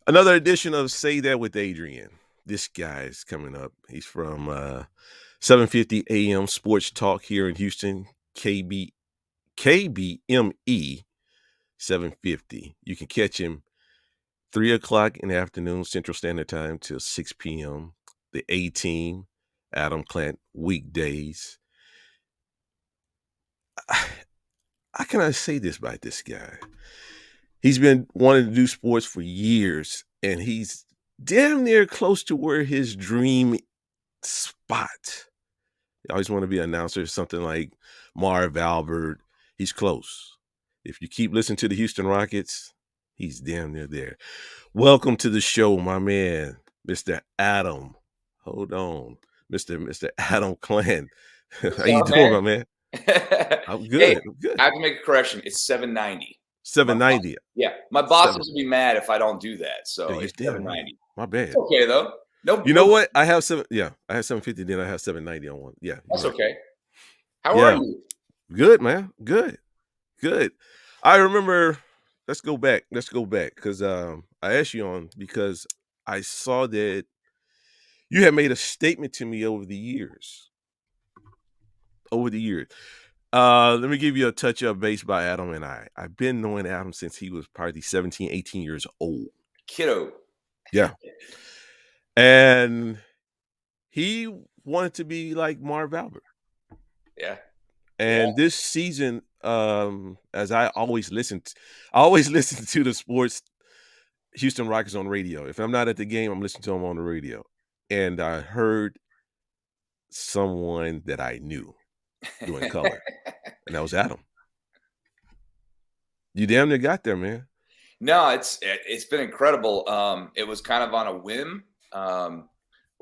Another edition of Say That with Adrian. This guy is coming up. He's from 7:50 a.m. Sports Talk here in Houston, KBME 750. You can catch him 3 o'clock in the afternoon Central Standard Time till 6 p.m. The A Team, Adam Clanton, weekdays. How can I say this about this guy? He's been wanting to do sports for years, and he's damn near close to where his dream spot. I always want to be an announcer, something like Marv Albert. He's close. If you keep listening to the Houston Rockets, he's damn near there. Welcome to the show, my man, Mr. Adam. Hold on, Mr. Adam Clanton. What's How you up, doing, man? my man? I'm Hey, good. I'm good. I have to make a correction. It's 790. My boss, 790. yeah, my boss Seven. doesn't be mad if I don't do that. Yeah, So you're it's damn right. 790. My It's bad. okay though. No, You know no, what? I have seven. Yeah, I have 750. Then I have 790 on one. Yeah, you're that's right. okay. How are Yeah, you? good, man. Good, good. I remember. Let's go back. Let's go back because I asked you on because I saw that you had made a statement to me over the years. Over the years. Let me give you a touch up base by Adam and I. I've been knowing Adam since he was probably 17, 18 years old. Kiddo. Yeah. And he wanted to be like Marv Albert. Yeah. Yeah. And this season, as I always listen to the sports Houston Rockets on radio. If I'm not at the game, I'm listening to them on the radio. And I heard someone that I knew doing color, and that was Adam. You damn near got there, man. No, it's been incredible. It was kind of on a whim. Paul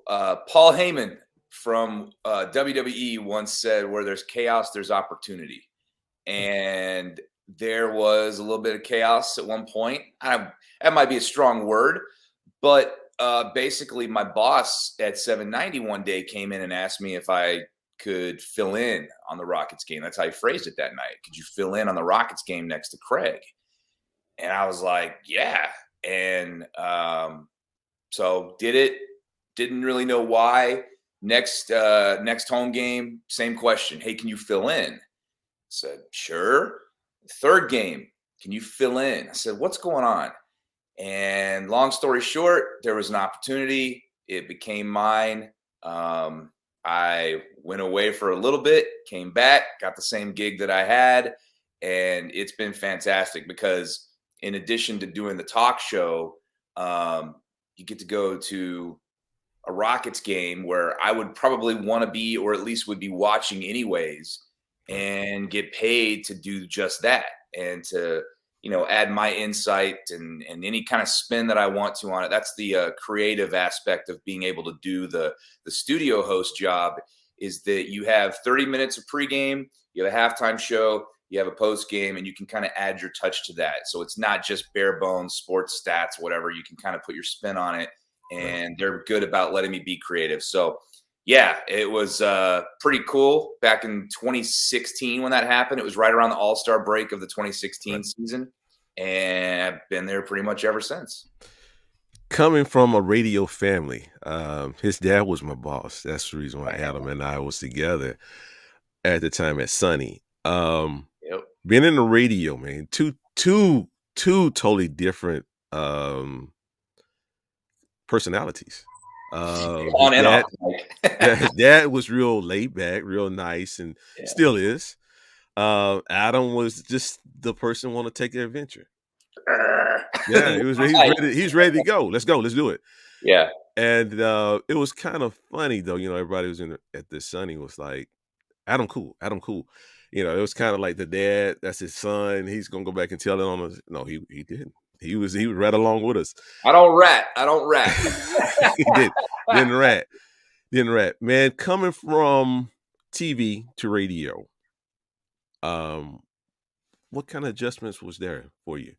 Heyman from WWE once said, "Where there's chaos, there's opportunity." And there was a little bit of chaos at one point. That might be a strong word, but basically, my boss at 790 one day came in and asked me if I could fill in on the Rockets game. That's how he phrased it that night. Could you fill in on the Rockets game next to Craig? And I was like, yeah. And so did it. Didn't really know why. Next home game, same question. Hey, can you fill in? Said, sure. Third game, can you fill in? I said, what's going on? And long story short, there was an opportunity. It became mine. I went away for a little bit, came back, got the same gig that I had. And it's been fantastic because in addition to doing the talk show, you get to go to a Rockets game where I would probably want to be, or at least would be watching anyways, and get paid to do just that and to add my insight and any kind of spin that I want to on it. That's the creative aspect of being able to do the studio host job, is that you have 30 minutes of pregame, you have a halftime show, you have a post game, and you can kind of add your touch to that. So it's not just bare bones sports stats, whatever. You can kind of put your spin on it, and they're good about letting me be creative. So yeah, it was pretty cool back in 2016 when that happened. It was right around the All-Star break of the 2016 season, and I've been there pretty much ever since. Coming from a radio family, his dad was my boss. That's the reason why Adam and I was together at the time at Sunny. Yep. Being in the radio, man, two totally different personalities. His On and dad, off. yeah, his dad was real laid back, real nice, and Yeah. still is. Adam was just the person want to take an adventure. Yeah, he's ready to go. Let's go. Let's do it. Yeah. And it was kind of funny though. Everybody was at the Sunny was like, Adam cool, Adam cool. It was kind of like the dad, that's his son. He's gonna go back and tell it on us. No, he didn't. He was right along with us. I don't rat. He didn't rat. Didn't rat. Man, coming from TV to radio, what kind of adjustments was there for you?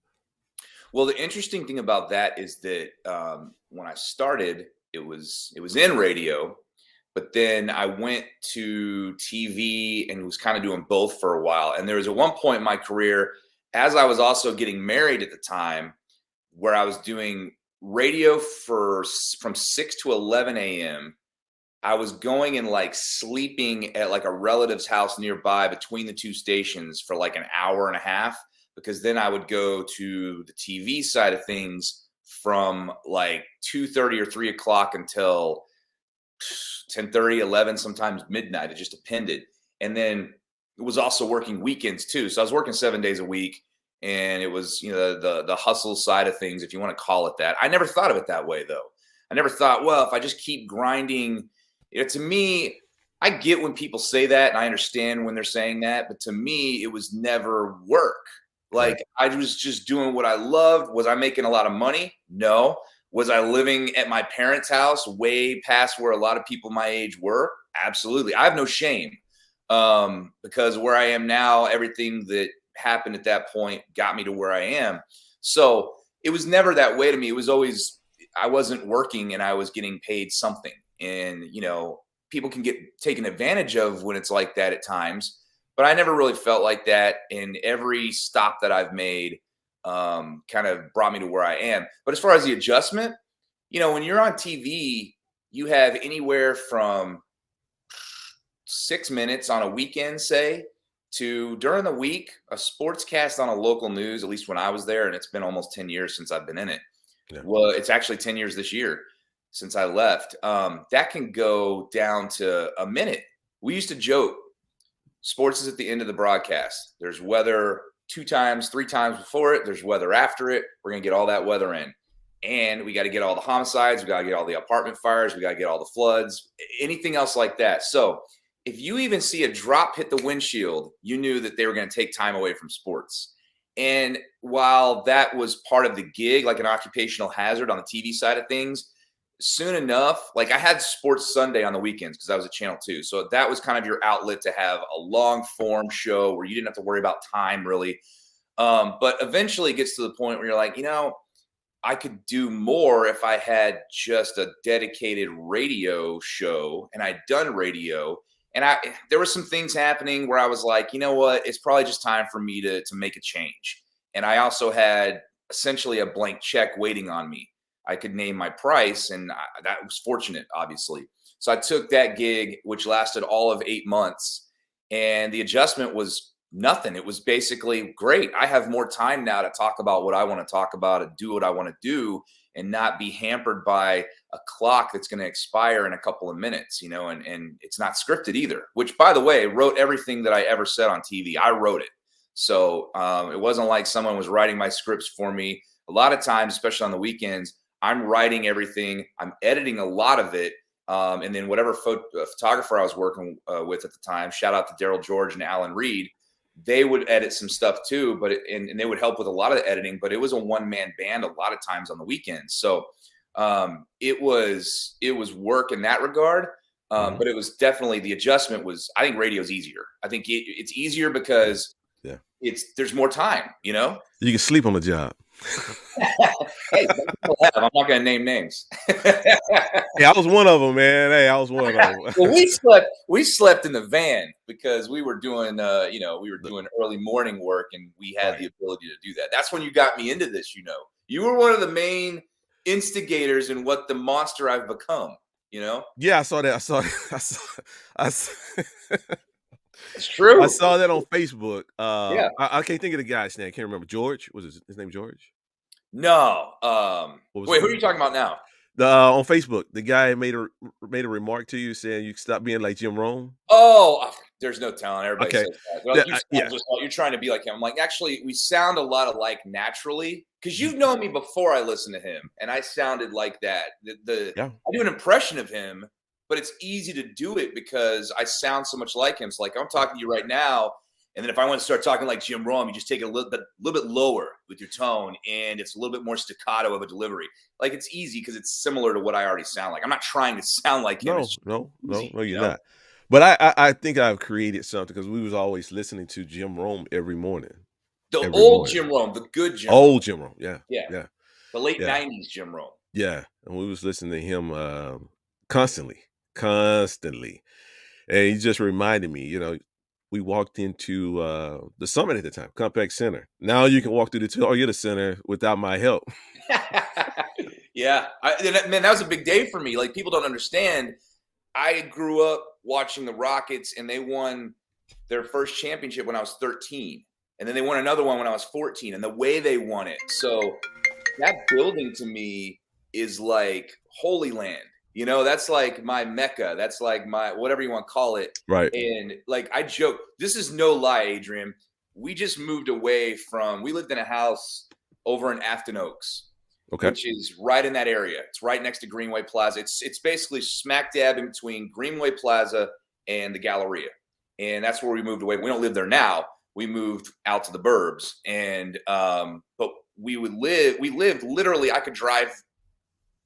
Well, the interesting thing about that is that when I started, it was in radio, but then I went to TV and was kind of doing both for a while. And there was at one point in my career, as I was also getting married at the time, where I was doing radio from 6 to 11 a.m. I was going and like sleeping at like a relative's house nearby between the two stations for like an hour and a half, because then I would go to the TV side of things from like 2:30 or 3 o'clock until 10:30, 11, sometimes midnight. It just depended. And then it was also working weekends too. So I was working 7 days a week, and it was, the hustle side of things, if you want to call it that. I never thought of it that way though. I never thought, well, if I just keep grinding, to me, I get when people say that, and I understand when they're saying that, but to me, it was never work. Right. Like, I was just doing what I loved. Was I making a lot of money? No. Was I living at my parents' house way past where a lot of people my age were? Absolutely. I have no shame, because where I am now, everything that happened at that point got me to where I am. So it was never that way to me. It was always, I wasn't working and I was getting paid something. And, people can get taken advantage of when it's like that at times, but I never really felt like that. And every stop that I've made kind of brought me to where I am. But as far as the adjustment, when you're on TV, you have anywhere from 6 minutes on a weekend, say, to during the week, a sportscast on a local news, at least when I was there, and it's been almost 10 years since I've been in it. Yeah. Well, it's actually 10 years this year since I left. That can go down to a minute. We used to joke, sports is at the end of the broadcast. There's weather 2 times, 3 times before it. There's weather after it. We're going to get all that weather in. And we got to get all the homicides. We got to get all the apartment fires. We got to get all the floods, anything else like that. So if you even see a drop hit the windshield, you knew that they were going to take time away from sports. And while that was part of the gig, like an occupational hazard on the TV side of things, soon enough, like I had Sports Sunday on the weekends because I was at Channel 2. So that was kind of your outlet to have a long form show where you didn't have to worry about time really. But eventually it gets to the point where you're like, I could do more if I had just a dedicated radio show, and I'd done radio. And there were some things happening where I was like, you know what? It's probably just time for me to make a change. And I also had essentially a blank check waiting on me. I could name my price, and that was fortunate, obviously. So I took that gig, which lasted all of 8 months, and the adjustment was nothing. It was basically great. I have more time now to talk about what I want to talk about and do what I want to do, and not be hampered by a clock that's going to expire in a couple of minutes, and it's not scripted either, which, by the way, wrote everything that I ever said on TV. I wrote it. So it wasn't like someone was writing my scripts for me. A lot of times, especially on the weekends, I'm writing everything. I'm editing a lot of it. And then whatever photographer I was working with at the time, shout out to Daryl George and Alan Reed, they would edit some stuff too, and they would help with a lot of the editing, but it was a one-man band a lot of times on the weekends. So it was work in that regard. But it was definitely, the adjustment was, I think radio's easier. I think it's easier because there's more time, You can sleep on the job. Hey, I'm not going to name names. Yeah, I was one of them, man. Hey, I was one of them. Well, we slept in the van because we were doing, doing early morning work, and we had the ability to do that. That's when you got me into this. You were one of the main instigators in what the monster I've become. Yeah, I saw that. I saw It's true. I saw that on Facebook. Yeah. I can't think of the guy's name. I can't remember. George? Was his name George? No. Wait, who are name? you talking about now? On Facebook, the guy made a remark to you saying you stop being like Jim Rome. Oh, there's no talent. Everybody Okay. says that. Like, you're trying to be like him. I'm like, actually, we sound a lot alike naturally, because you've known me before I listened to him, and I sounded like that. I do an impression of him, but it's easy to do it because I sound so much like him. It's like I'm talking to you right now, and then if I want to start talking like Jim Rome, you just take it a little bit lower with your tone, and it's a little bit more staccato of a delivery. Like, it's easy because it's similar to what I already sound like. I'm not trying to sound like him. No, you're not. But I think I've created something because we was always listening to Jim Rome every morning. The old Jim Rome, the good Jim Rome. Old Jim Rome, yeah. The late 90s Jim Rome. Yeah, and we was listening to him constantly. And he just reminded me, we walked into the Summit at the time, Compaq Center. Now you can walk through the Toyota Center without my help. Yeah, man, that was a big day for me. Like people don't understand. I grew up watching the Rockets, and they won their first championship when I was 13, and then they won another one when I was 14. And the way they won it, so that building to me is like holy land. You know, that's like my Mecca. That's like my whatever you want to call it. Right. And like I joke, this is no lie, Adrian. We just moved away from. We lived in a house over in Afton Oaks, Okay. which is right in that area. It's right next to Greenway Plaza. It's basically smack dab in between Greenway Plaza and the Galleria, and that's where we moved away. We don't live there now. We moved out to the burbs, and but we lived literally. I could drive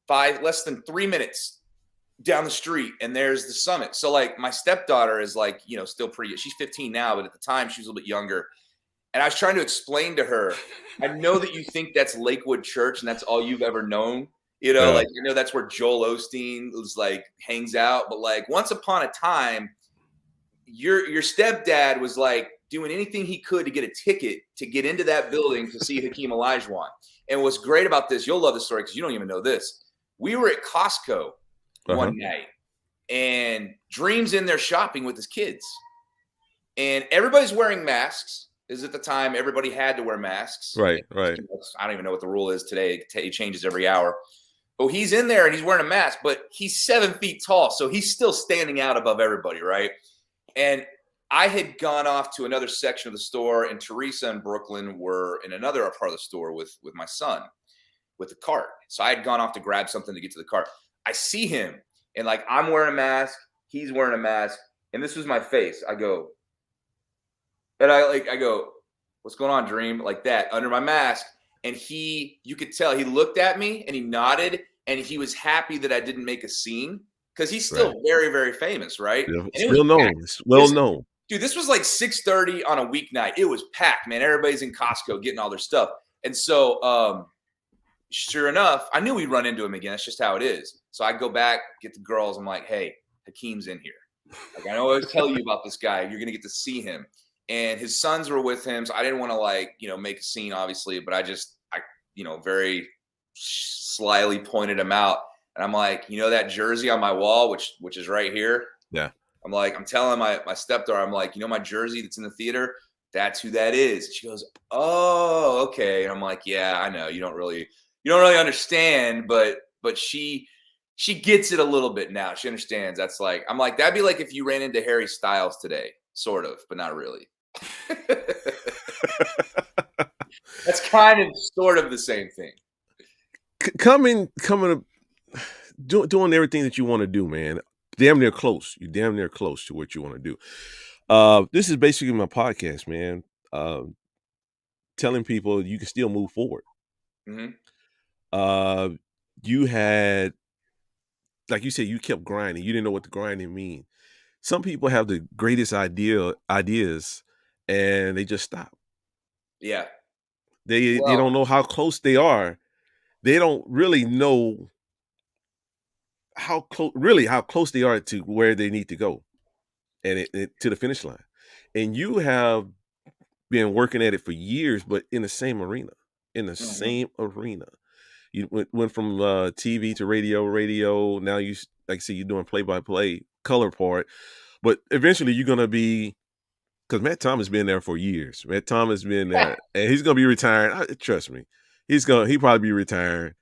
less than 3 minutes down the street, and there's the Summit. So like my stepdaughter is like, you know, still pretty. She's 15 now, but at the time she was a little bit younger. And I was trying to explain to her, I know that you think that's Lakewood Church and that's all you've ever known. You know, like, you know, that's where Joel Osteen was like hangs out. But like once upon a time, your stepdad was like doing anything he could to get a ticket to get into that building to see Hakeem Olajuwon. And what's great about this, you'll love the story because you don't even know this. We were at Costco one night, and Dream's in there shopping with his kids. And everybody's wearing masks. Is at the time everybody had to wear masks. Right. I don't even know what the rule is today. It changes every hour. But he's in there and he's wearing a mask, but he's 7 feet tall. So he's still standing out above everybody, right? And I had gone off to another section of the store, and Teresa and Brooklyn were in another part of the store with my son with the cart. So I had gone off to grab something to get to the cart. I see him, and like I'm wearing a mask, he's wearing a mask, and this was my face. I go, what's going on, Dream? Like that under my mask. And you could tell he looked at me and he nodded, and he was happy that I didn't make a scene because he's still very, very famous, right? Yeah, and still known. It's well known. Dude, this was like 6:30 on a weeknight. It was packed, man. Everybody's in Costco getting all their stuff. And so sure enough, I knew we'd run into him again. That's just how it is. So I go back, get the girls. I'm like, hey, Hakeem's in here. Like, I always tell you about this guy. You're going to get to see him. And his sons were with him. So I didn't want to like, you know, make a scene, obviously, but I very slyly pointed him out. And I'm like, you know, that jersey on my wall, which is right here. Yeah. I'm like, I'm telling my stepdaughter, I'm like, you know, my jersey that's in the theater, that's who that is. She goes, oh, okay. And I'm like, yeah, I know. You don't really understand, but she gets it a little bit now. She understands. That's like, I'm like, that'd be like if you ran into Harry Styles today, sort of, but not really. That's kind of sort of the same thing. Coming doing everything that you want to do, man. Damn near close. You're damn near close to what you want to do. This is basically my podcast, man. Telling people you can still move forward. Mm-hmm. You had, like you said, you kept grinding. You didn't know what the grinding mean. Some people have the greatest ideas and they just stop. Yeah. They don't know how close they are. They don't really know how close they are to where they need to go and to the finish line. And you have been working at it for years, but in the same arena, same arena. You went from TV to radio. Now you, like I said, you're doing play-by-play color part, but eventually you're going to be, because Matt Thomas has been there for years. Matt Thomas has been there, and he's going to be retiring. Trust me, he'll probably be retiring,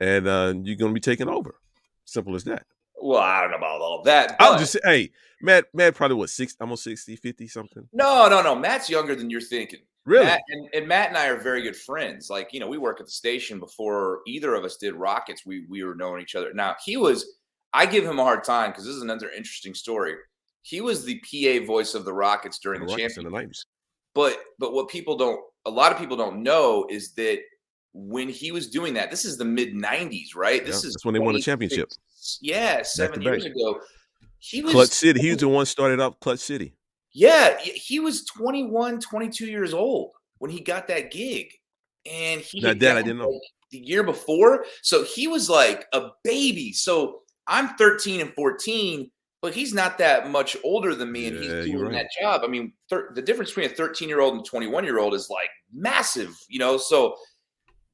and you're going to be taking over. Simple as that. Well, I don't know about all of that. I'll just say, hey, Matt probably what, almost 60, 50 something? No. Matt's younger than you're thinking. Really? Matt and I are very good friends. Like, you know, we work at the station before either of us did Rockets. We were knowing each other. Now, I give him a hard time because this is another interesting story. He was the PA voice of the Rockets during the championship. In the 90s. But what a lot of people don't know is that when he was doing that, this is the mid 90s, right? That's when they won the championship. Yeah, 7 years ago. He was Clutch City. He was the one started up Clutch City. Yeah, he was 21, 22 years old when he got that gig. And I didn't know. The year before. So he was like a baby. So I'm 13 and 14, but he's not that much older than me, and he's doing that job. I mean, the difference between a 13-year-old and a 21-year-old is like massive, you know? So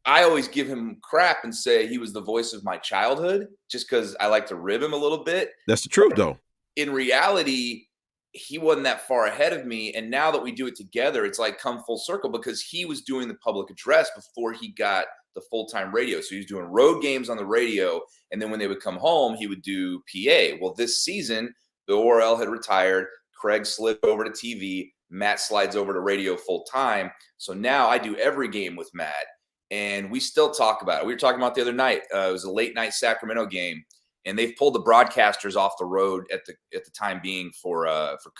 I always give him crap and say he was the voice of my childhood just because I like to rib him a little bit. That's the truth, though. In reality, he wasn't that far ahead of me. And now that we do it together, it's like come full circle because he was doing the public address before he got the full-time radio. So he was doing road games on the radio. And then when they would come home, he would do PA. Well, this season, the ORL had retired. Craig slid over to TV. Matt slides over to radio full time. So now I do every game with Matt. And we still talk about it. We were talking about the other night. It was a late night Sacramento game. And they've pulled the broadcasters off the road at the time being for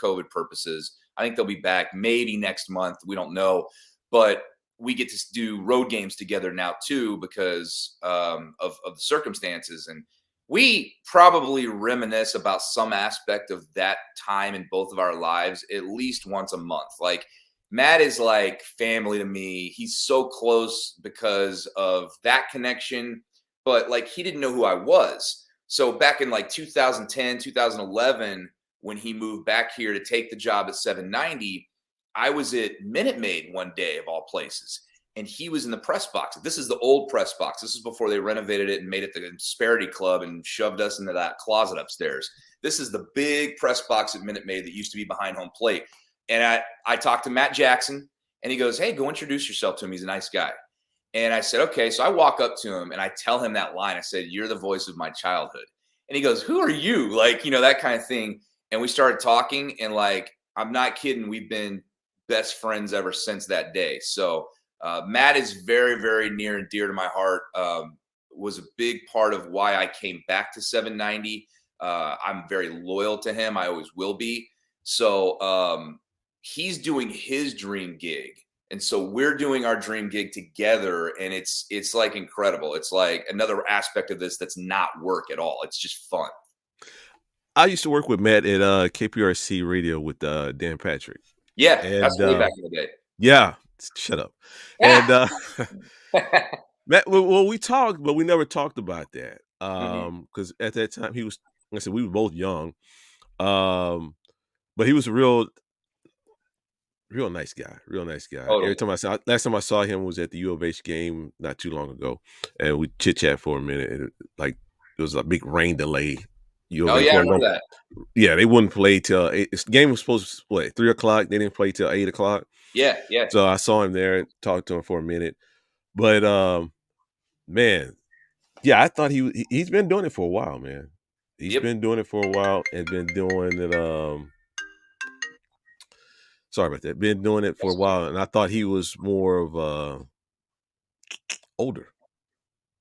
COVID purposes. I think they'll be back maybe next month. We don't know, but we get to do road games together now too because of the circumstances. And we probably reminisce about some aspect of that time in both of our lives at least once a month. Like Matt is like family to me. He's so close because of that connection, but like he didn't know who I was. So back in like 2010, 2011, when he moved back here to take the job at 790, I was at Minute Maid one day of all places. And he was in the press box. This is the old press box. This is before they renovated it and made it the Disparity Club and shoved us into that closet upstairs. This is the big press box at Minute Maid that used to be behind home plate. And I talked to Matt Jackson and he goes, "Hey, go introduce yourself to him. He's a nice guy." And I said, okay. So I walk up to him and I tell him that line. I said, "You're the voice of my childhood." And he goes, "Who are you?" Like, that kind of thing. And we started talking and like, I'm not kidding. We've been best friends ever since that day. So Matt is very, very near and dear to my heart. Was a big part of why I came back to 790. I'm very loyal to him. I always will be. So he's doing his dream gig. And so we're doing our dream gig together. And it's like incredible. It's like another aspect of this that's not work at all. It's just fun. I used to work with Matt at KPRC Radio with Dan Patrick. Yeah, And that's way back in the day. yeah, shut up. And Matt, well, we talked, but we never talked about that. Because at that time he was, like I said, we were both young. But he was a real nice guy. Real nice guy. Totally. Last time I saw him was at the U of H game not too long ago. And we chit-chat for a minute. And it was a big rain delay. Oh, yeah, I remember that. Yeah, they wouldn't play till the game was supposed to play 3 o'clock. They didn't play till 8 o'clock. Yeah. So I saw him there and talked to him for a minute. But man, yeah, I thought he's been doing it for a while, man. He's been doing it for a while and been doing it. Sorry about that. Been doing it for a while, and I thought he was more of older.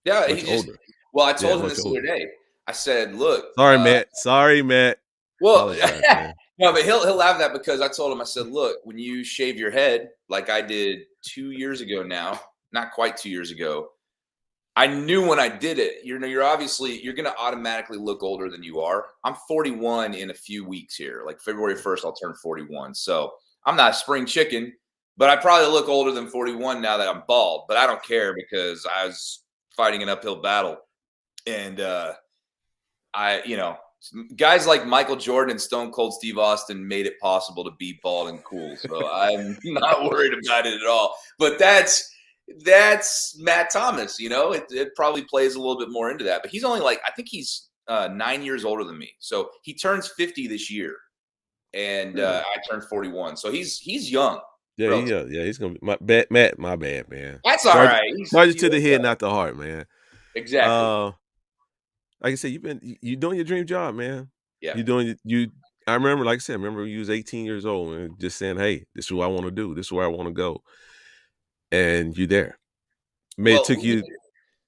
Yeah, Much older. Well, I told him this the other day. I said, "Look, Sorry, Matt. Well, no, but he'll laugh at that because I told him, I said, "Look, when you shave your head, like I did 2 years ago now, not quite 2 years ago, I knew when I did it, you're going to automatically look older than you are. I'm 41 in a few weeks here. Like February 1st, I'll turn 41. So I'm not a spring chicken, but I probably look older than 41 now that I'm bald, but I don't care because I was fighting an uphill battle. And guys like Michael Jordan and Stone Cold Steve Austin made it possible to be bald and cool. So I'm not worried about it at all. But that's Matt Thomas, it probably plays a little bit more into that. But he's only I think he's 9 years older than me. So he turns 50 this year. And I turned 41. So he's young. Yeah, he's gonna be my bad, Matt. My bad, man. That's all right. Charge to the head, not the heart, man. Exactly. Like I said, you doing your dream job, man. Yeah. I remember, like I said, when you was 18 years old and just saying, "Hey, this is what I want to do. This is where I want to go," and you there. It took you.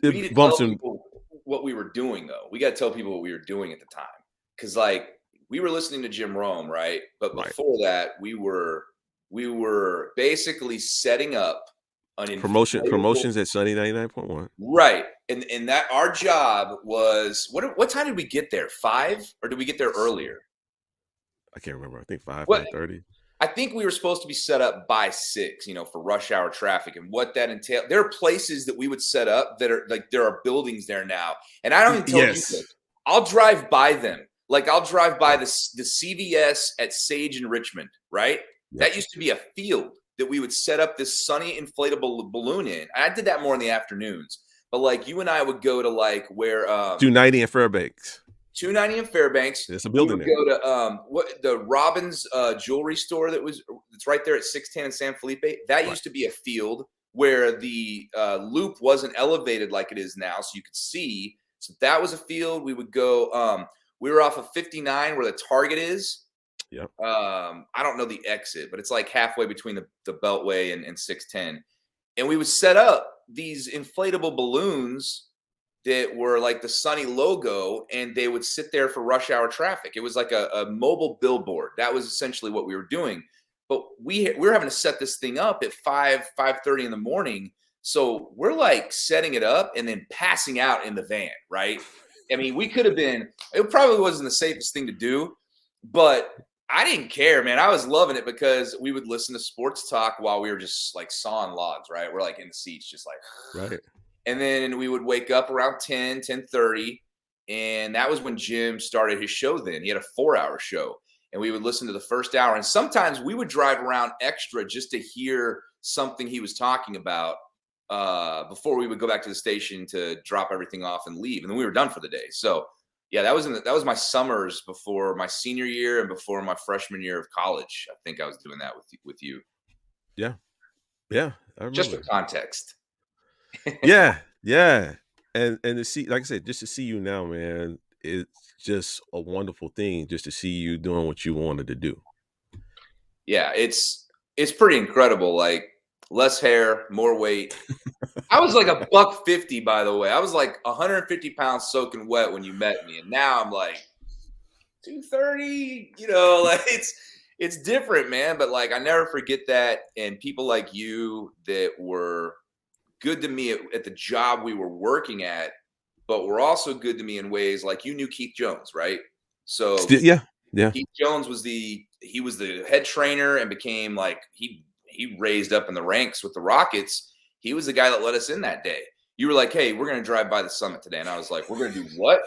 We need to tell people what we were doing, though. We got to tell people what we were doing at the time, because we were listening to Jim Rome, right? But before that, we were basically setting up an promotions at Sunny 99.1. Right. And that our job was what time did we get there? 5 or did we get there earlier? I can't remember. I think 5:30. I think we were supposed to be set up by 6, for rush hour traffic and what that entailed. There are places that we would set up that are there are buildings there now. And I don't even tell you this. I'll drive by them. I'll drive by the CVS at Sage and Richmond, right? Yep. That used to be a field. that we would set up this sunny inflatable balloon in. I did that more in the afternoons, but like you and I would go to like where 290 in Fairbanks. 290 in Fairbanks. There's a We building would there. go to what the Robbins jewelry store that's right there at 610 in San Felipe. That Right. used to be a field where the loop wasn't elevated like it is now, so you could see. So that was a field. We would go. We were off of 59 where the Target is. Yep. I don't know the exit, but it's like halfway between the Beltway and 610. And we would set up these inflatable balloons that were like the Sunny logo, and they would sit there for rush hour traffic. It was like a mobile billboard. That was essentially what we were doing. But we were having to set this thing up at 5:30 in the morning. So we're like setting it up and then passing out in the van, right? I mean, we could have been, it probably wasn't the safest thing to do, but I didn't care, man. I was loving it because we would listen to sports talk while we were just like sawing logs, right? We're like in the seats, just like, Right. and then we would wake up around 10:30. And that was when Jim started his show then. He had a 4-hour show. And we would listen to the first hour. And sometimes we would drive around extra just to hear something he was talking about before we would go back to the station to drop everything off and leave. And then we were done for the day. So yeah, that was my summers before my senior year and before my freshman year of college. I think I was doing that with you. Yeah. Yeah. I Just for remember. context. Yeah. Yeah. And to see, like I said, just to see you now, man, it's just a wonderful thing just to see you doing what you wanted to do. Yeah, it's pretty incredible. Like less hair, more weight. I was like a $150, by the way. I was like 150 pounds soaking wet when you met me, and now I'm like 230. You know, like it's different, man. But like I never forget that, and people like you that were good to me at the job we were working at, but were also good to me in ways like you knew Keith Jones, right? So Still, yeah. Yeah. Keith Jones was the head trainer and became like he raised up in the ranks with the Rockets. He was the guy that let us in that day. You were like, "Hey, we're going to drive by the summit today," and I was like, "We're going to do what?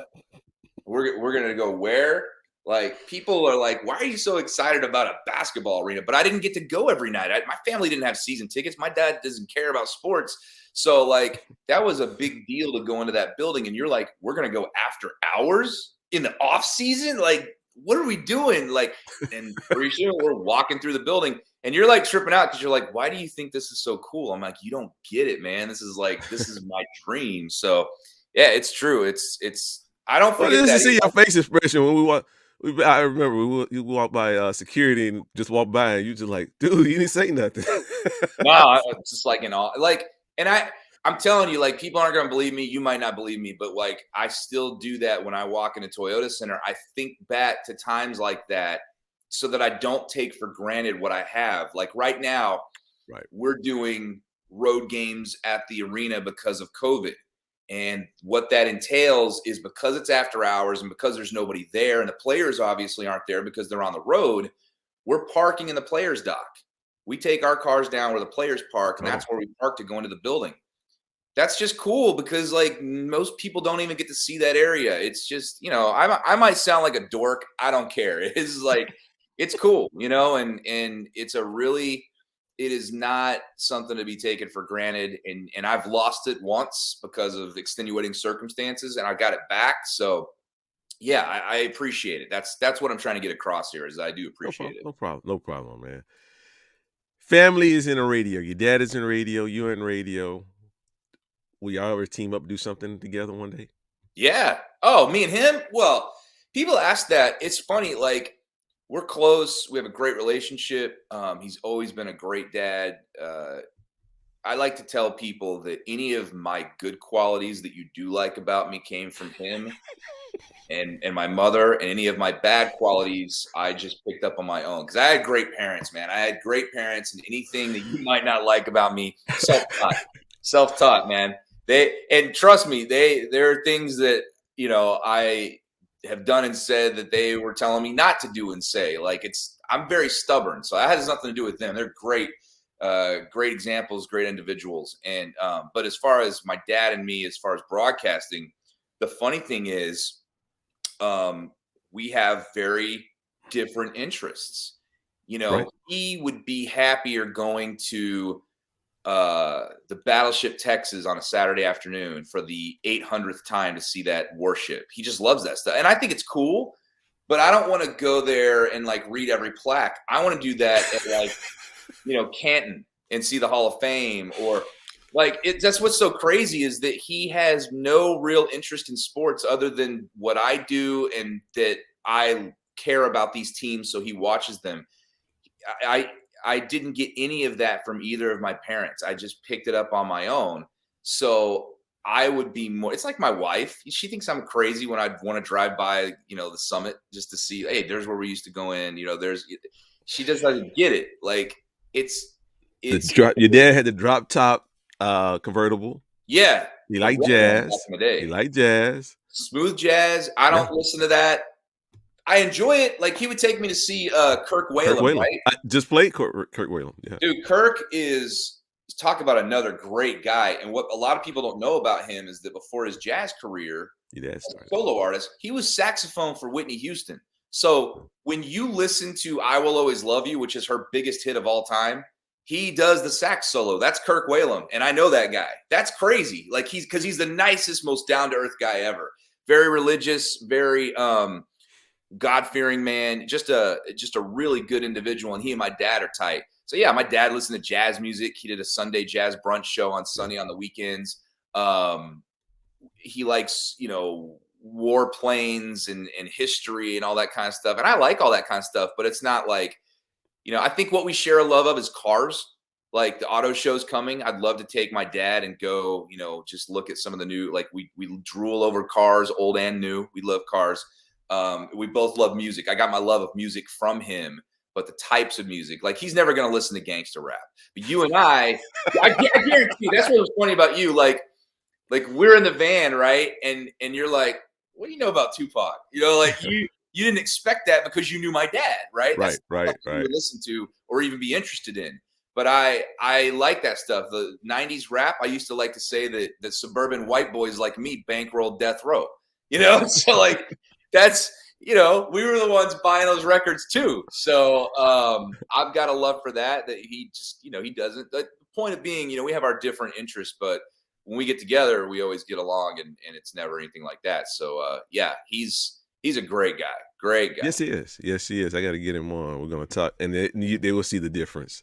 We're going to go where?" Like people are like, "Why are you so excited about a basketball arena?" But I didn't get to go every night. My family didn't have season tickets. My dad doesn't care about sports. So like that was a big deal to go into that building. And you're like, "We're going to go after hours in the off season? Like, what are we doing?" Like, and pretty soon we're walking through the building and you're like tripping out because you're like, "Why do you think this is so cool?" I'm like, "You don't get it, man. This is my dream." So yeah, it's true. It's I don't Well, forget just to that see either. your face expression when we walk. I remember you walk by security and just walk by, and you just like, dude, you didn't say nothing. No, it's just like in all like, and I'm telling you, like people aren't gonna believe me. You might not believe me, but like I still do that when I walk in a Toyota Center. I think back to times like that so that I don't take for granted what I have. Like right now, Right. we're doing road games at the arena because of COVID. And what that entails is because it's after hours and because there's nobody there, and the players obviously aren't there because they're on the road, we're parking in the players' dock. We take our cars down where the players park, and Oh, that's where we park to go into the building. That's just cool because like most people don't even get to see that area. It's just, I might sound like a dork. I don't care. It's like it's cool, and it is not something to be taken for granted. And I've lost it once because of extenuating circumstances and I got it back. So yeah, I appreciate it. That's what I'm trying to get across here is I do no appreciate problem. it. No problem. No problem, man. Family is in the radio. Your dad is in radio. You're in radio. We all ever team up, do something together one day? Yeah. Oh, me and him? Well, people ask that. It's funny. Like, we're close. We have a great relationship. He's always been a great dad. I like to tell people that any of my good qualities that you do like about me came from him and my mother, and any of my bad qualities I just picked up on my own. Because I had great parents, man. I had great parents, and anything that you might not like about me, self-taught, man. And trust me, there are things that I have done and said that they were telling me not to do and say. Like I'm very stubborn, so that has nothing to do with them. They're great, great examples, great individuals. And but as far as my dad and me, as far as broadcasting, the funny thing is, we have very different interests. Right. he would be happier going to the Battleship Texas on a Saturday afternoon for the 800th time to see that warship. He just loves that stuff. And I think it's cool, but I don't want to go there and like read every plaque. I want to do that at like, Canton and see the Hall of Fame or like that's what's so crazy is that he has no real interest in sports other than what I do and that I care about these teams so he watches them. I I didn't get any of that from either of my parents. I just picked it up on my own. So I would be more. It's like my wife. She thinks I'm crazy when I want to drive by, the summit just to see. Hey, there's where we used to go in. There's. She just doesn't get it. Like it's Your dad had the drop top convertible. yeah. He The liked white one back jazz. in the day. He liked jazz. Smooth jazz. I Yeah. don't listen to that. I enjoy it. Like he would take me to see Kirk Whalum, right? I just played Kirk Whalum. Yeah. Dude, Kirk is talk about another great guy. And what a lot of people don't know about him is that before his jazz career, as a solo artist, he was saxophone for Whitney Houston. So when you listen to I Will Always Love You, which is her biggest hit of all time, he does the sax solo. That's Kirk Whalum. And I know that guy. That's crazy. Like because he's the nicest, most down-to-earth guy ever. Very religious, very God-fearing man, just a really good individual. And he and my dad are tight. So yeah, my dad listened to jazz music. He did a Sunday jazz brunch show on Sunday on the weekends. He likes, warplanes and history and all that kind of stuff. And I like all that kind of stuff, but it's not like, I think what we share a love of is cars. Like the auto show's coming. I'd love to take my dad and go, just look at some of the new, like we drool over cars, old and new. We love cars. We both love music. I got my love of music from him, but the types of music, like he's never going to listen to gangster rap. But you and I guarantee you, that's what was funny about you. Like we're in the van, right? And you're like, what do you know about Tupac? Like you didn't expect that because you knew my dad, right? That's Right. You would listen to or even be interested in. But I like that stuff. The 90s rap, I used to like to say that the suburban white boys like me bankrolled Death Row. So like that's we were the ones buying those records too. So I've got a love for that he just he doesn't. The point of being, we have our different interests, but when we get together, we always get along, and it's never anything like that. So yeah, he's a great guy. Great guy. Yes, he is. Yes, he is. I got to get him on. We're gonna talk, and they will see the difference.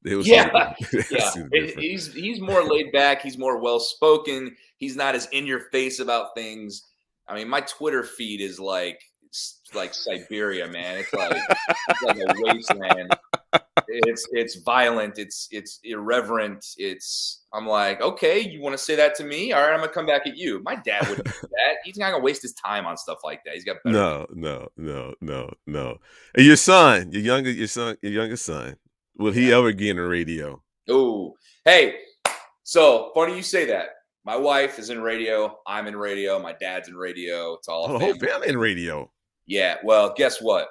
They will Yeah, see yeah. the difference. He's more laid back. He's more well spoken. He's not as in your face about things. I mean, my Twitter feed is like Siberia, man. It's like a wasteland. It's violent. It's irreverent. I'm like, okay, you want to say that to me? All right, I'm gonna come back at you. My dad wouldn't do that. He's not gonna waste his time on stuff like that. He's got better. No. And your youngest son, will he ever get in the radio? Oh, hey. So funny you say that. My wife is in radio. I'm in radio. My dad's in radio. It's all the whole family in radio. Yeah. Well, guess what?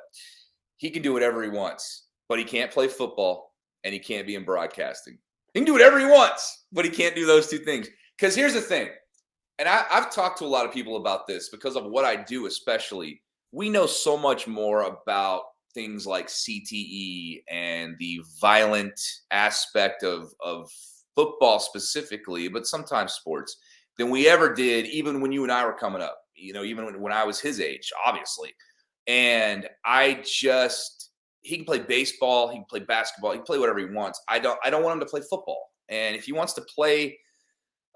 He can do whatever he wants, but he can't play football and he can't be in broadcasting. He can do whatever he wants, but he can't do those two things. Because here's the thing, and I've talked to a lot of people about this because of what I do, especially. We know so much more about things like CTE and the violent aspect of football specifically, but sometimes sports, than we ever did, even when you and I were coming up, even when I was his age, obviously. And he can play baseball, he can play basketball, he can play whatever he wants. I don't want him to play football. And if he wants to play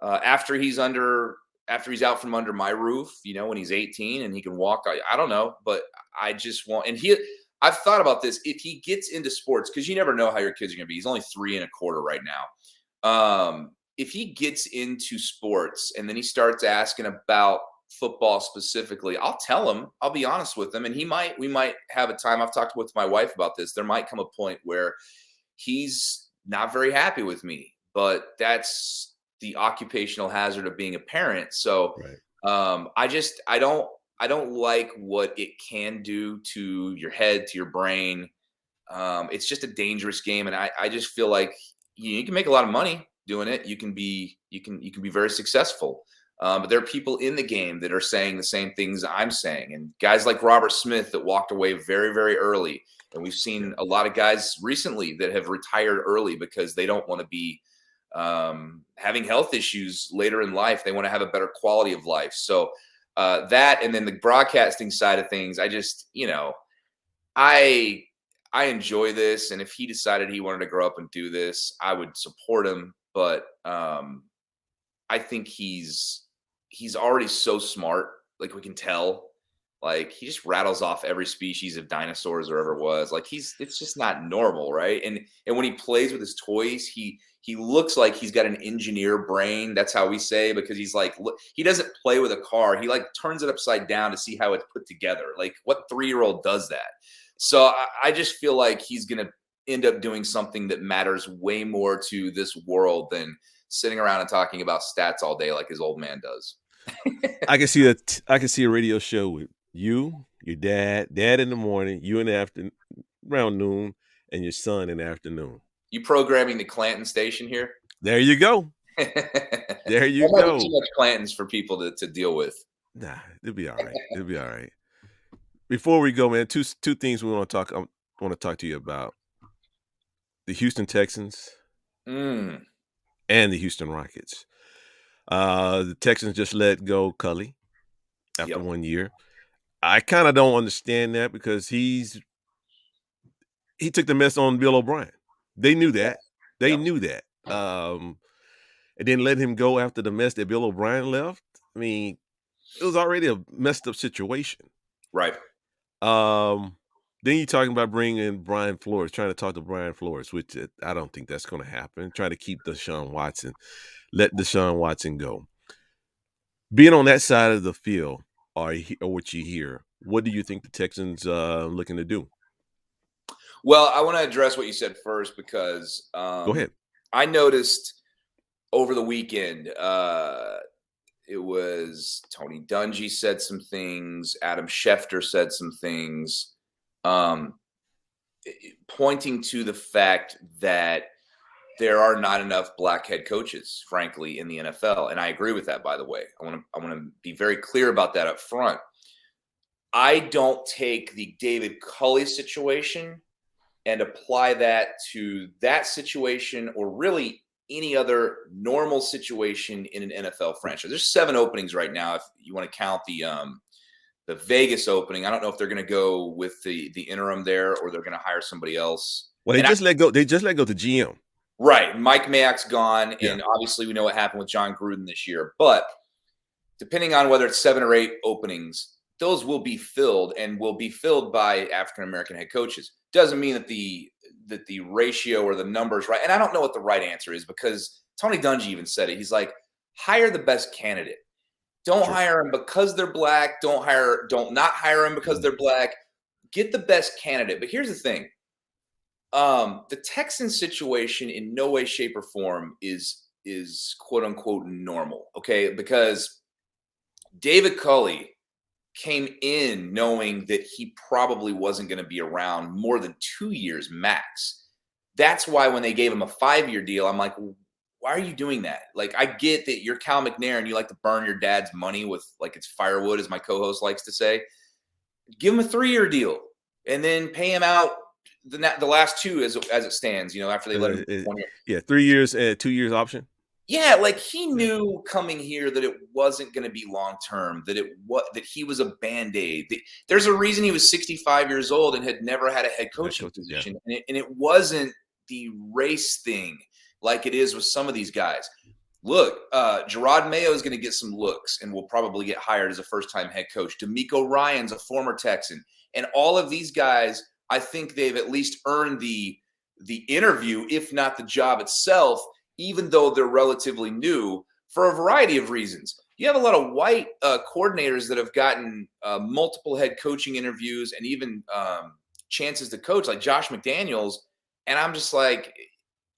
after he's out from under my roof, when he's 18 and he can walk, I don't know, but I just want, I've thought about this. If he gets into sports, because you never know how your kids are going to be. He's only 3 1/4 right now. If he gets into sports and then he starts asking about football specifically, I'll tell him, I'll be honest with him. And we might have a time. I've talked with my wife about this. There might come a point where he's not very happy with me, but that's the occupational hazard of being a parent. So right. I don't like what it can do to your head, to your brain. It's just a dangerous game. And I just feel like you can make a lot of money doing it. You can be very successful. But there are people in the game that are saying the same things I'm saying, and guys like Robert Smith that walked away very, very early. And we've seen a lot of guys recently that have retired early because they don't want to be having health issues later in life. They want to have a better quality of life. So that, and then the broadcasting side of things, I just, I enjoy this, and if he decided he wanted to grow up and do this, I would support him. But I think he's already so smart. Like, we can tell. Like, he just rattles off every species of dinosaurs there ever was. Like, it's just not normal, right? And when he plays with his toys, he looks like he's got an engineer brain. That's how we say, because he's like, he doesn't play with a car. He like turns it upside down to see how it's put together. Like, what 3-year-old does that? So I just feel like he's going to end up doing something that matters way more to this world than sitting around and talking about stats all day like his old man does. I can see that. I can see a radio show with you, your dad in the morning, you in the afternoon, around noon, and your son in the afternoon. You programming the Clanton station here? There you go. There you go. Too much Clantons for people to deal with. Nah, it'll be all right. It'll be all right. Before we go, man, two things we want to talk. I want to talk to you about: the Houston Texans and the Houston Rockets. The Texans just let go Cully after 1 year. I kind of don't understand that, because he took the mess on Bill O'Brien. They knew that. They knew that. And then let him go after the mess that Bill O'Brien left. I mean, it was already a messed up situation. Right. Then you're talking about bringing in Brian Flores, trying to talk to Brian Flores, which I don't think that's going to happen. Trying to keep Deshaun Watson, let Deshaun Watson go. Being on that side of the field, or what you hear, what do you think the Texans looking to do? Well, I want to address what you said first, because Go ahead. I noticed over the weekend, it was Tony Dungy said some things, Adam Schefter said some things, pointing to the fact that there are not enough black head coaches, frankly, in the NFL. And I agree with that, by the way. I want to be very clear about that up front. I don't take the David Culley situation and apply that to that situation, or really any other normal situation in an NFL franchise. There's 7 openings right now, if you want to count the Vegas opening. I don't know if they're going to go with the interim there, or they're going to hire somebody else. Well, they just let go the GM. Right. Mike Mayock's gone, and obviously we know what happened with John Gruden this year. But depending on whether it's 7 or 8 openings, those will be filled, and will be filled by African-American head coaches. Doesn't mean that the ratio or the numbers, right? And I don't know what the right answer is, because Tony Dungy even said it. He's like, hire the best candidate. Don't hire them because they're black. Don't not hire them because they're black. Get the best candidate. But here's the thing. The Texans situation in no way, shape, or form is quote unquote normal. Okay. Because David Culley came in knowing that he probably wasn't going to be around more than 2 years max. That's why when they gave him a 5-year deal, I'm like, why are you doing that? Like, I get that you're Cal McNair and you like to burn your dad's money with, like, it's firewood, as my co-host likes to say. Give him a 3-year deal and then pay him out the last 2 as it stands, after they let him 1 year. Yeah, 3 years and 2 years option. Yeah, like, he knew coming here that it wasn't going to be long term, that he was a Band-Aid. There's a reason he was 65 years old and had never had a head coaching position. Yeah. And it wasn't the race thing like it is with some of these guys. Look, Gerard Mayo is going to get some looks and will probably get hired as a first-time head coach. DeMeco Ryans a former Texan. And all of these guys, I think they've at least earned the interview, if not the job itself, even though they're relatively new, for a variety of reasons. You have a lot of white coordinators that have gotten multiple head coaching interviews and even chances to coach, like Josh McDaniels. And I'm just like,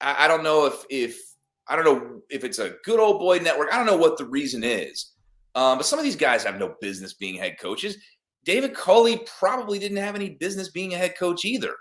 I don't know if it's a good old boy network. I don't know what the reason is. But some of these guys have no business being head coaches. David Culley probably didn't have any business being a head coach either.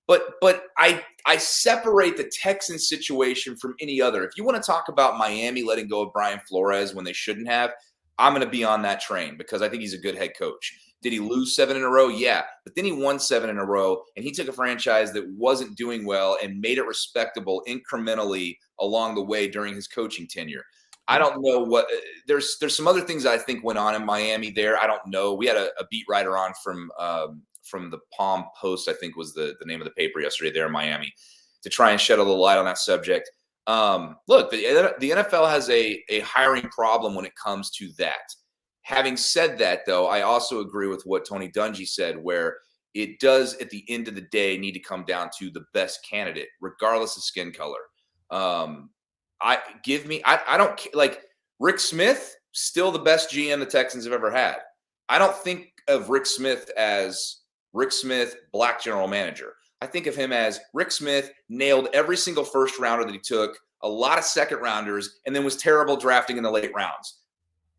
But I separate the Texans situation from any other. If you want to talk about Miami letting go of Brian Flores when they shouldn't have, I'm going to be on that train because I think he's a good head coach. Did he lose 7 in a row? Yeah. But then he won 7 in a row, and he took a franchise that wasn't doing well and made it respectable incrementally along the way during his coaching tenure. I Yeah. don't know what there's some other things I think went on in Miami there. I don't know. We had a beat writer on from the Palm Post, I think was the name of the paper yesterday there in Miami, to try and shed a little light on that subject. Look, the NFL has a hiring problem when it comes to that. Having said that, though, I also agree with what Tony Dungy said, where it does, at the end of the day, need to come down to the best candidate, regardless of skin color. I don't like Rick Smith, still the best GM the Texans have ever had. I don't think of Rick Smith as Rick Smith, black general manager. I think of him as Rick Smith nailed every single first rounder that he took, a lot of second rounders, and then was terrible drafting in the late rounds.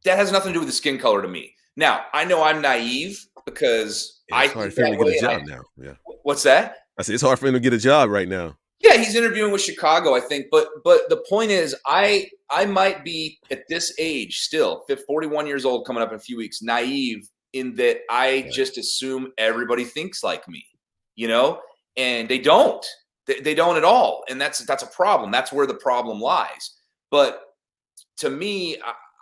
That has nothing to do with the skin color to me. Now, I know I'm naive because Yeah, I it's hard think for him that to get way. a job now. Yeah. What's that? I said it's hard for him to get a job right now. Yeah, he's interviewing with Chicago, I think. But the point is, I might be at this age still, 41 years old, coming up in a few weeks, naive in that I just assume everybody thinks like me, and they don't. They don't at all, and that's a problem. That's where the problem lies. But to me,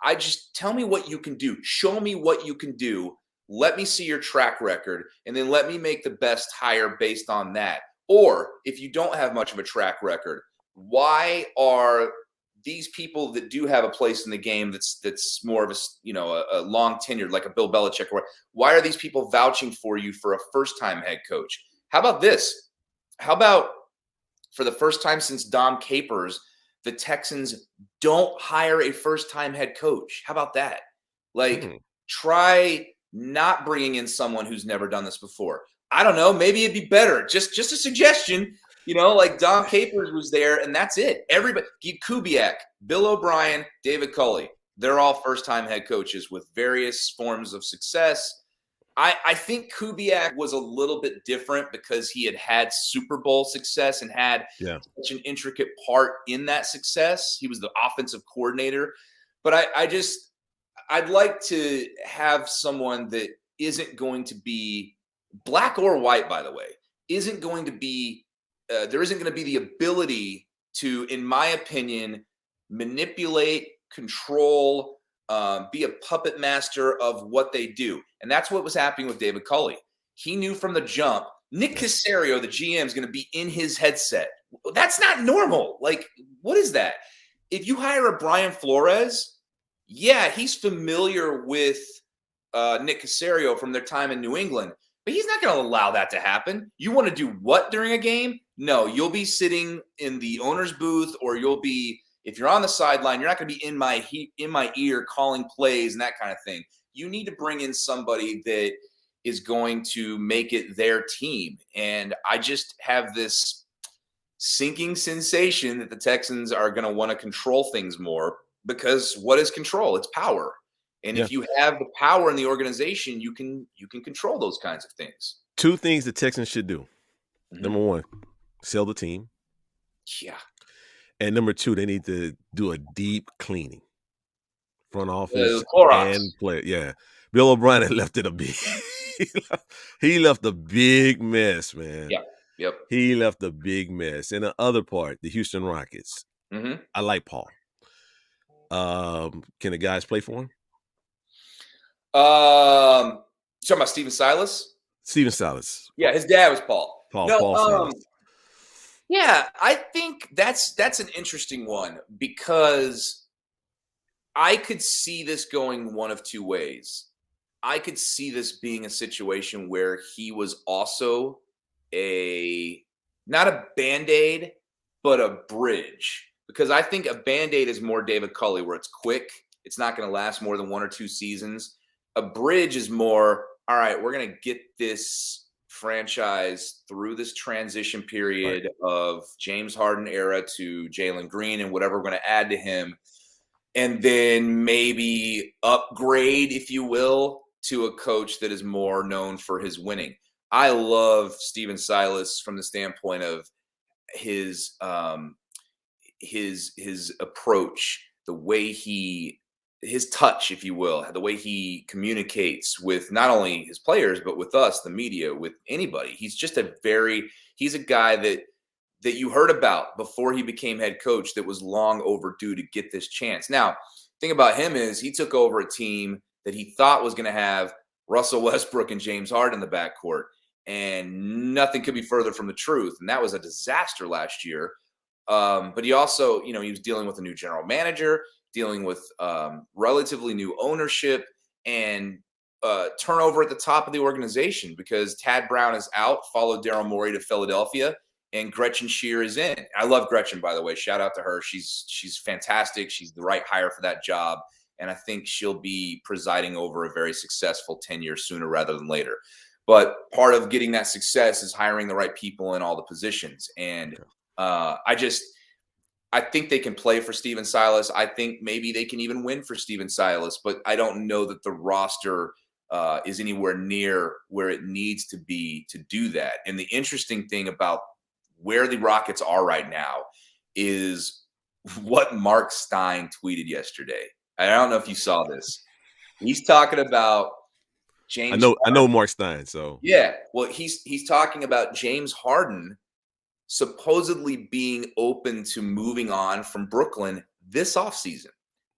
I just tell me what you can do. Show me what you can do. Let me see your track record, and then let me make the best hire based on that. Or if you don't have much of a track record, why are these people that do have a place in the game that's more of a long tenured, like a Bill Belichick, or why are these people vouching for you for a first-time head coach? How about this? How about for the first time since Dom Capers, the Texans don't hire a first-time head coach? How about that? Try not bringing in someone who's never done this before. I don't know. Maybe it'd be better. Just a suggestion. Like Dom Capers was there, and that's it. Everybody, Kubiak, Bill O'Brien, David Culley, they're all first-time head coaches with various forms of success. I think Kubiak was a little bit different because he had Super Bowl success and had such an intricate part in that success. He was the offensive coordinator. But I'd like to have someone that isn't going to be black or white, by the way, isn't going to be there isn't going to be the ability to, in my opinion, manipulate, control, be a puppet master of what they do. And that's what was happening with David Culley. He knew from the jump, Nick Caserio, the GM, is going to be in his headset. That's not normal. Like, what is that? If you hire a Brian Flores, yeah, he's familiar with Nick Caserio from their time in New England, but he's not going to allow that to happen. You want to do what during a game? No, you'll be sitting in the owner's booth, or you'll be, if you're on the sideline, you're not going to be in my ear calling plays and that kind of thing. You need to bring in somebody that is going to make it their team. And I just have this sinking sensation that the Texans are going to want to control things more, because what is control? It's power. And if you have the power in the organization, you can control those kinds of things. 2 things the Texans should do. Number 1, sell the team. Yeah. And number 2, they need to do a deep cleaning. Front office and play. Yeah. Bill O'Brien left it a big he left a big mess, man. Yeah. Yep. He left a big mess. And the other part, the Houston Rockets. I like Paul. Can the guys play for him? You talking about Steven Silas? Steven Silas. Yeah, his dad was Paul. Paul Silas. Yeah, I think that's an interesting one, because I could see this going one of 2 ways. I could see this being a situation where he was also not a Band-Aid, but a bridge. Because I think a Band-Aid is more David Culley, where it's quick. It's not going to last more than 1 or 2 seasons. A bridge is more, all right, we're going to get this franchise through this transition period of James Harden era to Jalen Green and whatever we're going to add to him. And then maybe upgrade, if you will, to a coach that is more known for his winning. I love Steven Silas from the standpoint of his approach, the way he his touch, if you will, the way he communicates with not only his players but with us, the media, with anybody. He's a guy that you heard about before he became head coach that was long overdue to get this chance. Now, thing about him is he took over a team that he thought was going to have Russell Westbrook and James Harden in the backcourt, and nothing could be further from the truth. And that was a disaster last year. But he also, he was dealing with a new general manager, dealing with relatively new ownership and turnover at the top of the organization because Tad Brown is out, followed Daryl Morey to Philadelphia, and Gretchen Shear is in. I love Gretchen, by the way. Shout out to her. She's fantastic. She's the right hire for that job. And I think she'll be presiding over a very successful tenure sooner rather than later. But part of getting that success is hiring the right people in all the positions. And I think they can play for Steven Silas. I think maybe they can even win for Steven Silas, but I don't know that the roster is anywhere near where it needs to be to do that. And the interesting thing about where the Rockets are right now is what Mark Stein tweeted yesterday. I don't know if you saw this. He's talking about James. I know Mark Stein. So yeah, well, he's talking about James Harden supposedly being open to moving on from Brooklyn this offseason.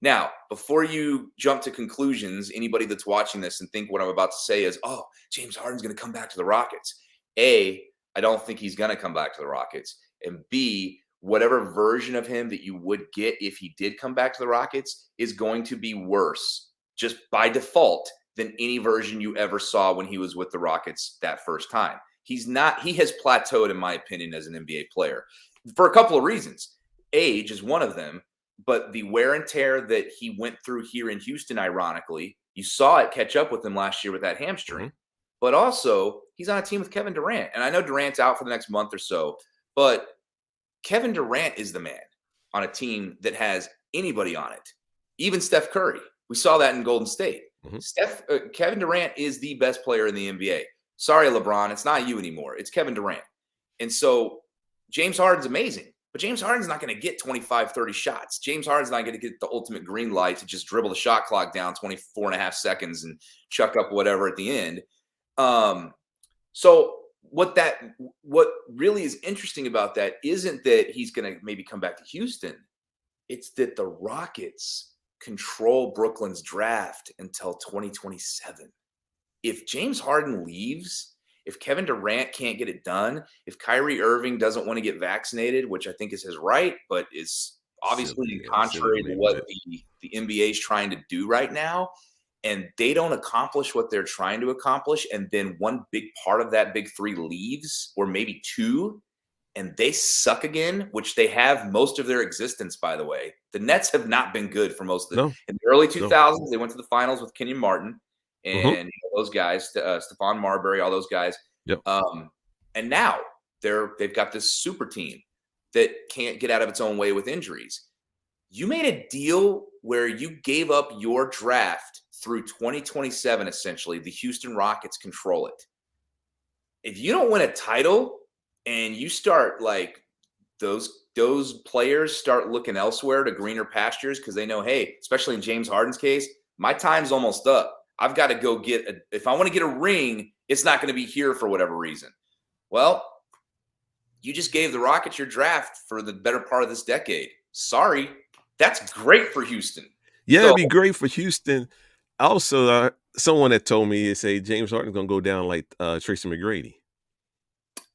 Now, before you jump to conclusions, anybody that's watching this and think what I'm about to say is, oh, James Harden's going to come back to the Rockets. A, I don't think he's going to come back to the Rockets. And B, whatever version of him that you would get if he did come back to the Rockets is going to be worse just by default than any version you ever saw when he was with the Rockets that first time. He has plateaued, in my opinion, as an NBA player for a couple of reasons. Age is one of them, but the wear and tear that he went through here in Houston, ironically, you saw it catch up with him last year with that hamstring. Mm-hmm. But also, he's on a team with Kevin Durant. And I know Durant's out for the next month or so, but Kevin Durant is the man on a team that has anybody on it, even Steph Curry. We saw that in Golden State. Mm-hmm. Kevin Durant is the best player in the NBA. Sorry, LeBron, it's not you anymore. It's Kevin Durant. And so James Harden's amazing, but James Harden's not going to get 25, 30 shots. James Harden's not going to get the ultimate green light to just dribble the shot clock down 24 and a half seconds and chuck up whatever at the end. So what really is interesting about that isn't that he's going to maybe come back to Houston. It's that the Rockets control Brooklyn's draft until 2027. If James Harden leaves, if Kevin Durant can't get it done, if Kyrie Irving doesn't want to get vaccinated, which I think is his right, but is obviously contrary to what the NBA is trying to do right now, and they don't accomplish what they're trying to accomplish, and then one big part of that big three leaves, or maybe two, and they suck again, which they have most of their existence, by the way. The Nets have not been good for most of them. In the early 2000s, they went to the finals with Kenyon Martin and those guys, Stephon Marbury, all those guys. Yep. And now they've got this super team that can't get out of its own way with injuries. You made a deal where you gave up your draft through 2027, essentially. The Houston Rockets control it. If you don't win a title and you start like those players start looking elsewhere to greener pastures because they know, hey, especially in James Harden's case, my time's almost up. I've got to go if I want to get a ring, it's not going to be here for whatever reason. Well, you just gave the Rockets your draft for the better part of this decade. Sorry. That's great for Houston. Yeah, it'd be great for Houston. Also, someone that told me James Harden's going to go down like Tracy McGrady.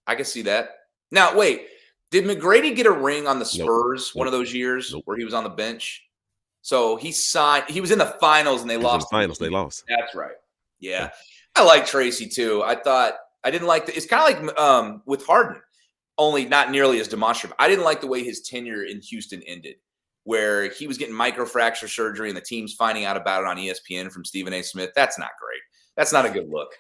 I can see that. Now, wait, did McGrady get a ring on the Spurs one of those years where he was on the bench? So he was in the finals and they lost. They lost. That's right. Yeah. I like Tracy too. I didn't like it's kind of like with Harden, only not nearly as demonstrative. I didn't like the way his tenure in Houston ended, where he was getting microfracture surgery and the team's finding out about it on ESPN from Stephen A. Smith. That's not great. That's not a good look.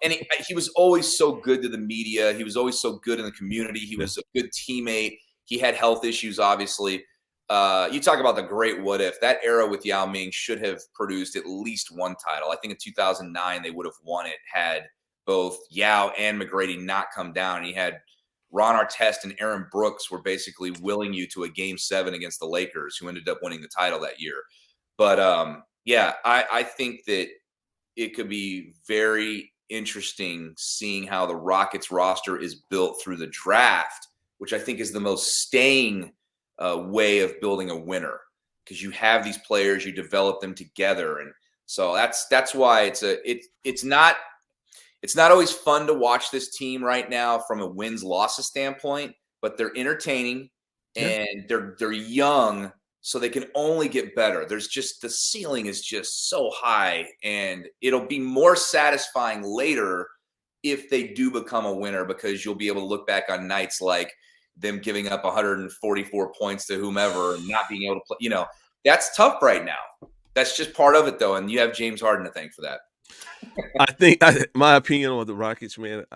And he was always so good to the media. He was always so good in the community. He was a good teammate. He had health issues, obviously. You talk about the great what if. That era with Yao Ming should have produced at least one title. I think in 2009 they would have won it had both Yao and McGrady not come down. And he had Ron Artest and Aaron Brooks were basically willing you to a Game 7 against the Lakers, who ended up winning the title that year. But yeah, I think that it could be very interesting seeing how the Rockets roster is built through the draft, which I think is the most staying way of building a winner because you have these players, you develop them together, and so that's why it's not always fun to watch this team right now from a wins losses standpoint, but they're entertaining Yeah. and they're young, so they can only get better. There's just the ceiling is just so high, and it'll be more satisfying later if they do become a winner because you'll be able to look back on nights like them giving up 144 points to whomever and not being able to play. That's tough right now. That's just part of it, though, and you have James Harden to thank for that. I think my opinion on the Rockets, man,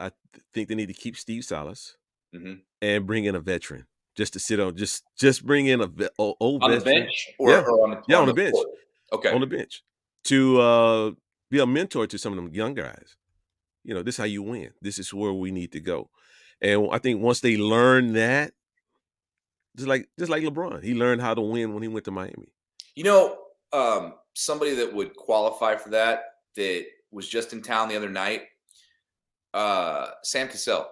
think they need to keep Steve Silas Mhm. and bring in a veteran just to sit on just bring in a old On the veteran. bench Yeah. or on Yeah, on the the bench. court? Okay. On the bench to be a mentor to some of them young guys. This is how you win. This is where we need to go. And I think once they learn that, just like LeBron, he learned how to win when he went to Miami. Somebody that would qualify for that was just in town the other night, Sam Cassell.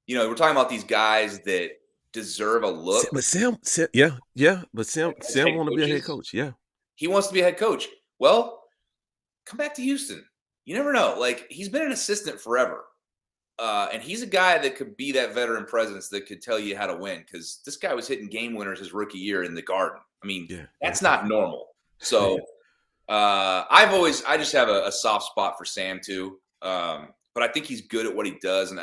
We're talking about these guys that deserve a look But Sam, yeah, but Sam, as Sam head want to be a head coaches. coach. Yeah, He wants to be a head coach. Well, come back to Houston. You never know. Like, he's been an assistant forever. And he's a guy that could be that veteran presence that could tell you how to win because this guy was hitting game winners his rookie year in the Garden. I mean, yeah, yeah. that's not normal. Yeah. So I just have a soft spot for Sam too. But I think he's good at what he does, and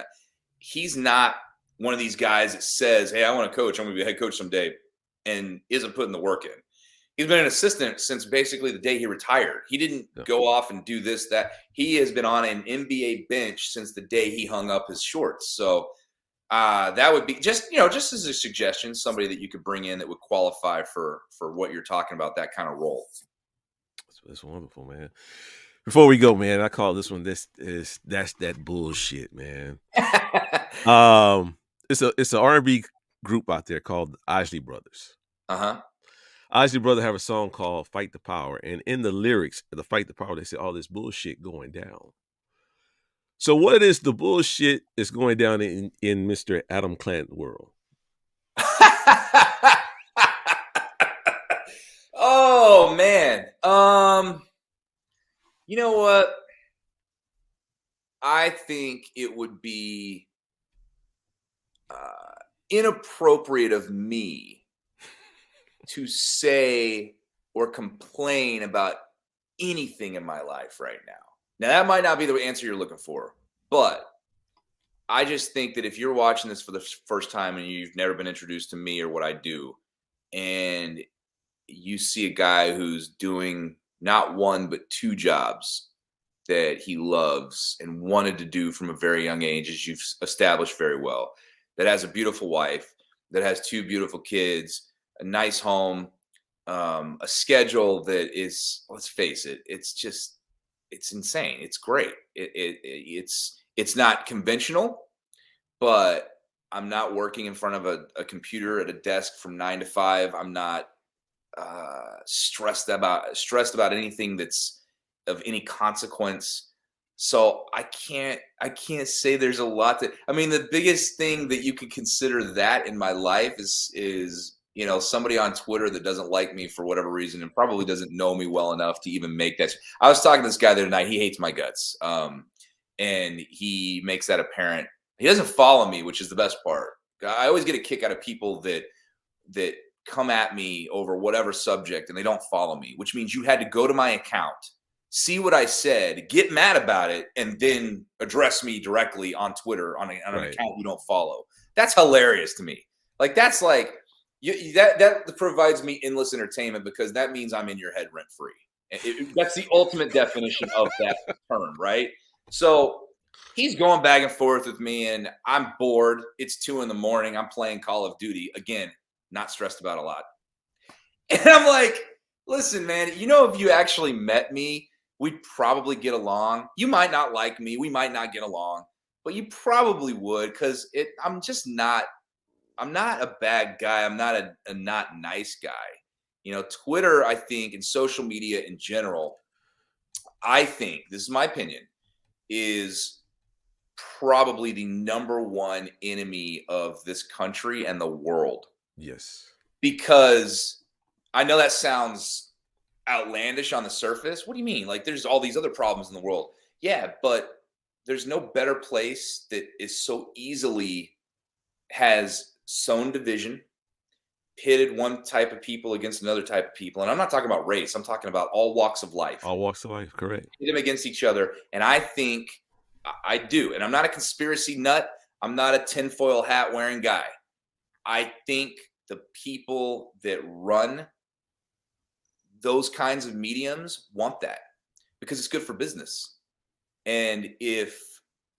he's not one of these guys that says, "Hey, I want to coach. I'm going to be a head coach someday," and isn't putting the work in. He's been an assistant since basically the day he retired. He didn't Yeah. go off and do this, that. He has been on an NBA bench since the day he hung up his shorts. So that would be just as a suggestion, somebody that you could bring in that would qualify for what you're talking about, that kind of role. That's wonderful, man. Before we go, man, I call this one. That's that bullshit, man. It's a R&B group out there called Isley Brothers. Uh-huh. Isley Brothers have a song called "Fight the Power," and in the lyrics, the "Fight the Power," they say all this bullshit going down. So, what is the bullshit that's going down in Mr. Adam Clanton world? Oh man. You know what? I think it would be inappropriate of me to say or complain about anything in my life right now. Now, that might not be the answer you're looking for, but I just think that if you're watching this for the first time and you've never been introduced to me or what I do, and you see a guy who's doing not one but two jobs that he loves and wanted to do from a very young age, as you've established very well, that has a beautiful wife, that has two beautiful kids, a nice home, a schedule that is, let's face it, it's insane. It's great. It's not conventional, but I'm not working in front of a computer at a desk from 9 to 5. I'm not stressed about anything that's of any consequence. So I can't say there's a lot that, I mean, the biggest thing that you could consider that in my life is somebody on Twitter that doesn't like me for whatever reason and probably doesn't know me well enough to even make that. I was talking to this guy the other night. He hates my guts, and he makes that apparent. He doesn't follow me, which is the best part. I always get a kick out of people that come at me over whatever subject and they don't follow me, which means you had to go to my account, see what I said, get mad about it, and then address me directly on Twitter on an Right. account you don't follow. That's hilarious to me. Like, that's like that provides me endless entertainment because that means I'm in your head rent free. That's the ultimate definition of that term, right? So he's going back and forth with me, and I'm bored. It's 2 a.m. I'm playing Call of Duty again, not stressed about a lot. And I'm like, listen, man, if you actually met me, we'd probably get along. You might not like me. We might not get along, but you probably would because I'm not a bad guy. I'm not a not nice guy. Twitter, I think, and social media in general, I think, this is my opinion, is probably the number one enemy of this country and the world. Yes. Because I know that sounds outlandish on the surface. What do you mean? Like, there's all these other problems in the world. Yeah, but there's no better place that is so easily has sown division, pitted one type of people against another type of people. And I'm not talking about race. I'm talking about all walks of life. All walks of life, correct. Pit them against each other. And I think I do. And I'm not a conspiracy nut. I'm not a tinfoil hat wearing guy. I think the people that run those kinds of mediums want that because it's good for business. And if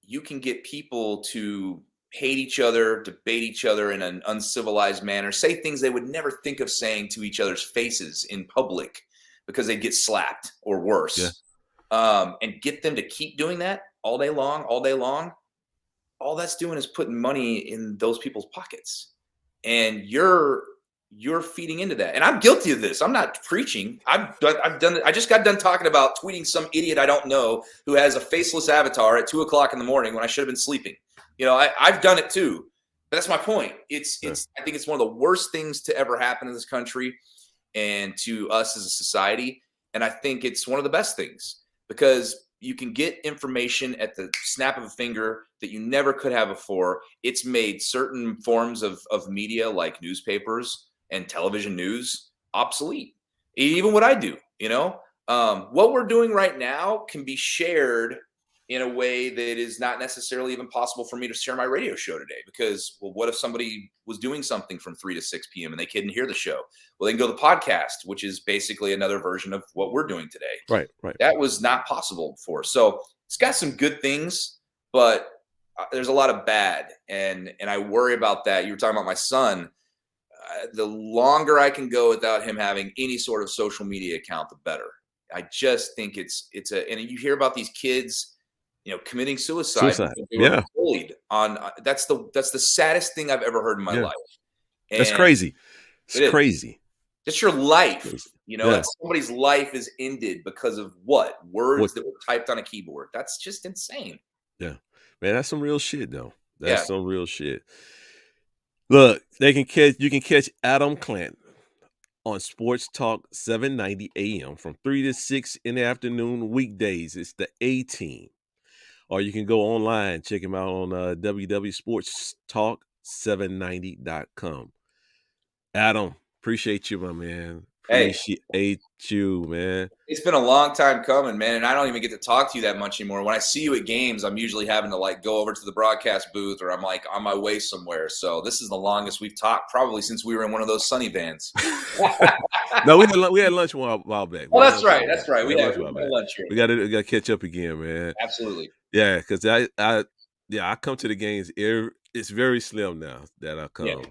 you can get people to hate each other, debate each other in an uncivilized manner, say things they would never think of saying to each other's faces in public because they'd get slapped or worse, and get them to keep doing that all day long, all that's doing is putting money in those people's pockets. And you're feeding into that. And I'm guilty of this. I'm not preaching. I've done it. I just got done talking about tweeting some idiot I don't know who has a faceless avatar at 2:00 in the morning when I should have been sleeping. I've done it too. But that's my point. I think it's one of the worst things to ever happen in this country and to us as a society. And I think it's one of the best things because you can get information at the snap of a finger that you never could have before. It's made certain forms of media like newspapers and television news obsolete. Even what I do, what we're doing right now can be shared in a way that is not necessarily even possible for me to share my radio show today because, well, what if somebody was doing something from 3 to 6 p.m. and they couldn't hear the show? Well, they can go to the podcast, which is basically another version of what we're doing today. Right. That was not possible before. So it's got some good things, but there's a lot of bad. And I worry about that. You were talking about my son. The longer I can go without him having any sort of social media account, the better. I just think and you hear about these kids, committing suicide. Yeah. Bullied on that's the saddest thing I've ever heard in my life. And that's crazy. It's crazy. Just your life, that somebody's life is ended because of words that were typed on a keyboard. That's just insane. Yeah, man, that's some real shit though. That's some real shit. Look, you can catch Adam Clanton on Sports Talk 790 AM from 3 to 6 in the afternoon weekdays. It's the A Team. Or you can go online, check him out on www.sportstalk790.com. Adam, appreciate you, my man. Appreciate you, man. It's been a long time coming, man, and I don't even get to talk to you that much anymore. When I see you at games, I'm usually having to go over to the broadcast booth, or I'm on my way somewhere. So this is the longest we've talked, probably since we were in one of those sunny vans. No, we had lunch a while back. Oh, that's right. That's right. We had lunch here. We got to catch up again, man. Absolutely. Yeah, because I come to the games. It's very slim now that I come. Yeah.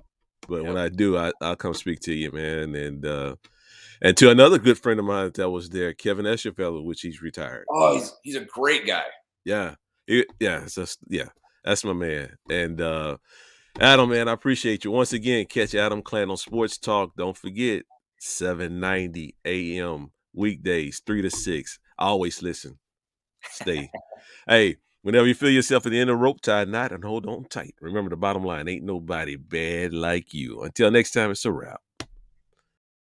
But when I do, I'll come speak to you, man. And to another good friend of mine that was there, Kevin Eschenfeller, which he's retired. Oh, he's a great guy. Yeah. That's my man. And Adam, man, I appreciate you. Once again, catch Adam Clanton on Sports Talk. Don't forget, 790 AM weekdays, 3 to 6. Always listen. Stay. Hey, whenever you feel yourself at the end of a rope, tie a knot and hold on tight. Remember the bottom line, ain't nobody bad like you. Until next time, it's a wrap.